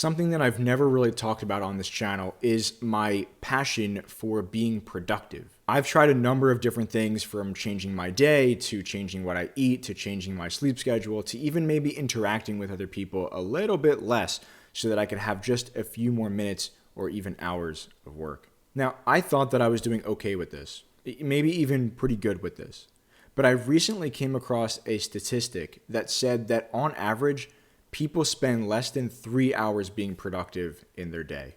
Something that I've never really talked about on this channel is my passion for being productive. I've tried a number of different things, from changing my day to changing what I eat to changing my sleep schedule to even maybe interacting with other people a little bit less so that I could have just a few more minutes or even hours of work. Now, I thought that I was doing okay with this, maybe even pretty good with this. But I recently came across a statistic that said that on average, people spend less than 3 hours being productive in their day.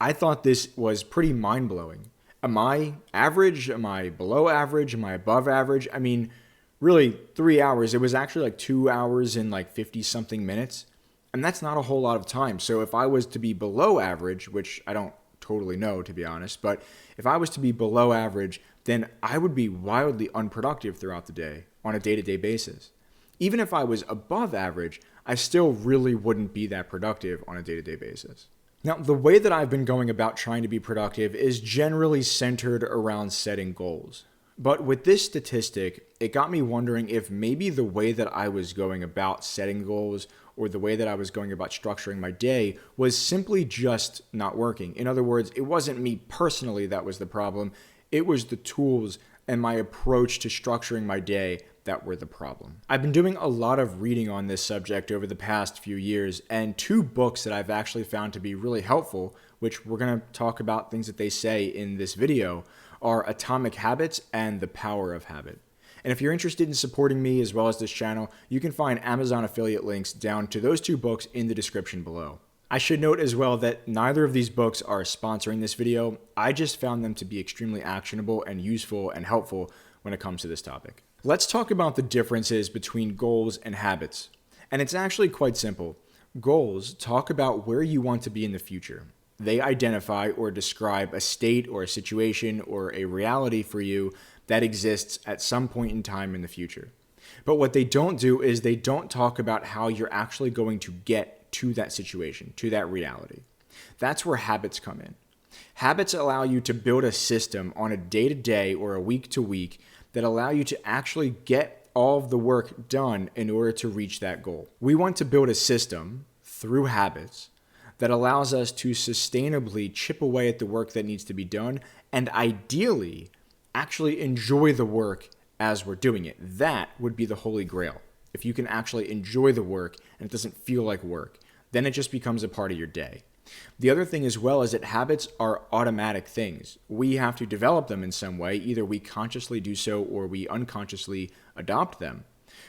I thought this was pretty mind-blowing. Am I average? Am I below average? Am I above average? I mean, really, 3 hours. It was actually like 2 hours and like 50-something minutes. And that's not a whole lot of time. So if I was to be below average, which I don't totally know, to be honest, but if I was to be below average, then I would be wildly unproductive throughout the day on a day-to-day basis. Even if I was above average, I still really wouldn't be that productive on a day-to-day basis. Now, the way that I've been going about trying to be productive is generally centered around setting goals. But with this statistic, it got me wondering if maybe the way that I was going about setting goals or the way that I was going about structuring my day was simply just not working. In other words, it wasn't me personally that was the problem. It was the tools and my approach to structuring my day that were the problem. I've been doing a lot of reading on this subject over the past few years, and two books that I've actually found to be really helpful, which we're going to talk about things that they say in this video, are Atomic Habits and The Power of Habit. And if you're interested in supporting me as well as this channel, you can find Amazon affiliate links down to those two books in the description below. I should note as well that neither of these books are sponsoring this video. I just found them to be extremely actionable and useful and helpful when it comes to this topic. Let's talk about the differences between goals and habits. And it's actually quite simple. Goals talk about where you want to be in the future. They identify or describe a state or a situation or a reality for you that exists at some point in time in the future. But what they don't do is they don't talk about how you're actually going to get to that situation, to that reality. That's where habits come in. Habits allow you to build a system on a day-to-day or a week-to-week that allow you to actually get all of the work done in order to reach that goal. We want to build a system through habits that allows us to sustainably chip away at the work that needs to be done and ideally actually enjoy the work as we're doing it. That would be the holy grail. If you can actually enjoy the work and it doesn't feel like work, then it just becomes a part of your day. The other thing as well is that habits are automatic things. We have to develop them in some way. Either we consciously do so or we unconsciously adopt them.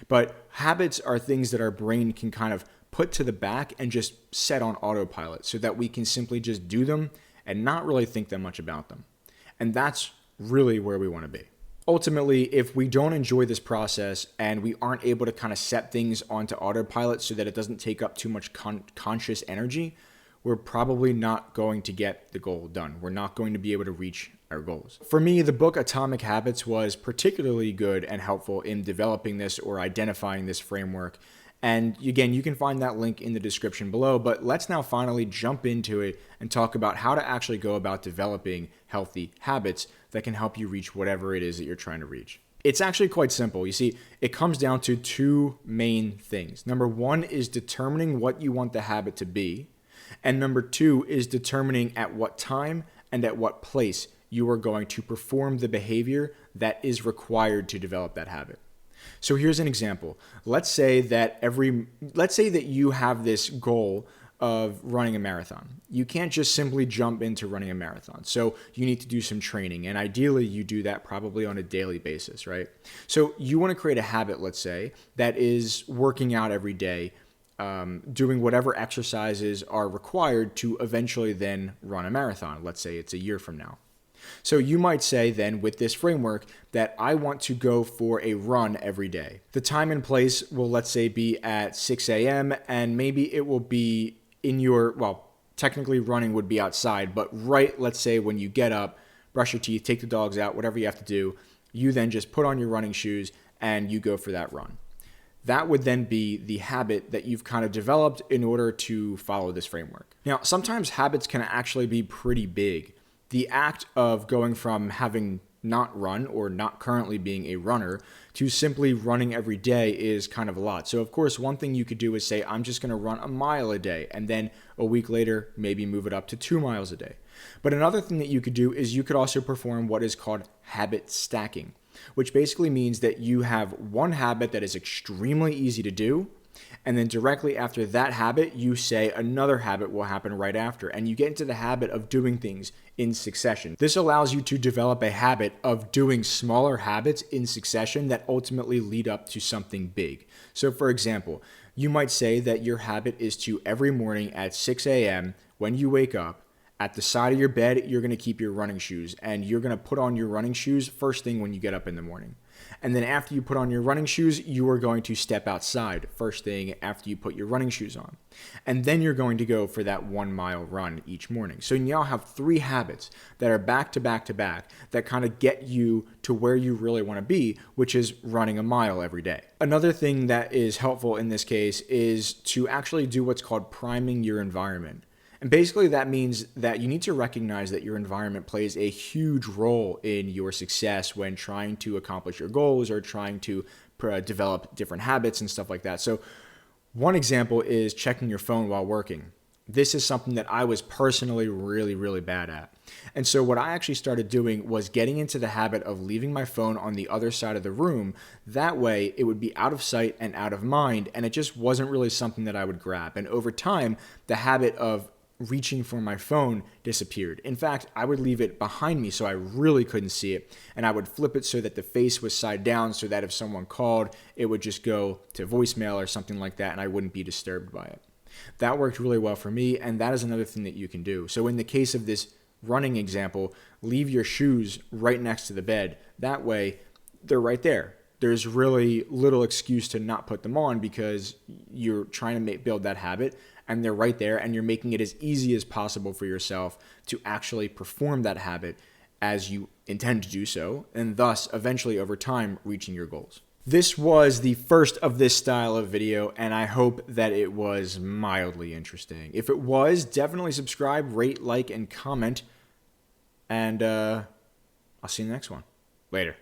But habits are things that our brain can kind of put to the back and just set on autopilot so that we can simply just do them and not really think that much about them. And that's really where we want to be. Ultimately, if we don't enjoy this process and we aren't able to kind of set things onto autopilot so that it doesn't take up too much conscious energy, we're probably not going to get the goal done. We're not going to be able to reach our goals. For me, the book Atomic Habits was particularly good and helpful in developing this or identifying this framework. And again, you can find that link in the description below, but let's now finally jump into it and talk about how to actually go about developing healthy habits that can help you reach whatever it is that you're trying to reach. It's actually quite simple. You see, it comes down to two main things. Number one is determining what you want the habit to be. And number two is determining at what time and at what place you are going to perform the behavior that is required to develop that habit. So here's an example. Let's say that you have this goal of running a marathon. You can't just simply jump into running a marathon. So you need to do some training, and ideally you do that probably on a daily basis, right? So you want to create a habit, let's say, that is working out every day, doing whatever exercises are required to eventually then run a marathon. Let's say it's a year from now. So you might say then with this framework that I want to go for a run every day. The time and place will, let's say, be at 6 a.m. and maybe it will be in technically running would be outside, but let's say when you get up, brush your teeth, take the dogs out, whatever you have to do, you then just put on your running shoes and you go for that run. That would then be the habit that you've kind of developed in order to follow this framework. Now, sometimes habits can actually be pretty big. The act of going from having not run or not currently being a runner to simply running every day is kind of a lot. So of course, one thing you could do is say, I'm just going to run a mile a day, and then a week later, maybe move it up to 2 miles a day. But another thing that you could do is you could also perform what is called habit stacking, which basically means that you have one habit that is extremely easy to do, and then directly after that habit, you say another habit will happen right after, and you get into the habit of doing things in succession. This allows you to develop a habit of doing smaller habits in succession that ultimately lead up to something big. So for example, you might say that your habit is to every morning at 6 a.m. when you wake up, at the side of your bed, you're going to keep your running shoes, and you're going to put on your running shoes first thing when you get up in the morning. And then after you put on your running shoes, you are going to step outside first thing after you put your running shoes on. And then you're going to go for that 1 mile run each morning. So you now have 3 habits that are back to back to back that kind of get you to where you really want to be, which is running a mile every day. Another thing that is helpful in this case is to actually do what's called priming your environment. And basically that means that you need to recognize that your environment plays a huge role in your success when trying to accomplish your goals or trying to develop different habits and stuff like that. So one example is checking your phone while working. This is something that I was personally really, really bad at. And so what I actually started doing was getting into the habit of leaving my phone on the other side of the room. That way it would be out of sight and out of mind, and it just wasn't really something that I would grab. And over time, the habit of reaching for my phone disappeared. In fact, I would leave it behind me so I really couldn't see it, and I would flip it so that the face was side down so that if someone called, it would just go to voicemail or something like that, and I wouldn't be disturbed by it. That worked really well for me, and that is another thing that you can do. So in the case of this running example, leave your shoes right next to the bed. That way, they're right there. There's really little excuse to not put them on because you're trying to build that habit, and they're right there, and you're making it as easy as possible for yourself to actually perform that habit as you intend to do so, and thus eventually over time reaching your goals. This was the first of this style of video, and I hope that it was mildly interesting. If it was, definitely subscribe, rate, like, and comment, and I'll see you in the next one. Later.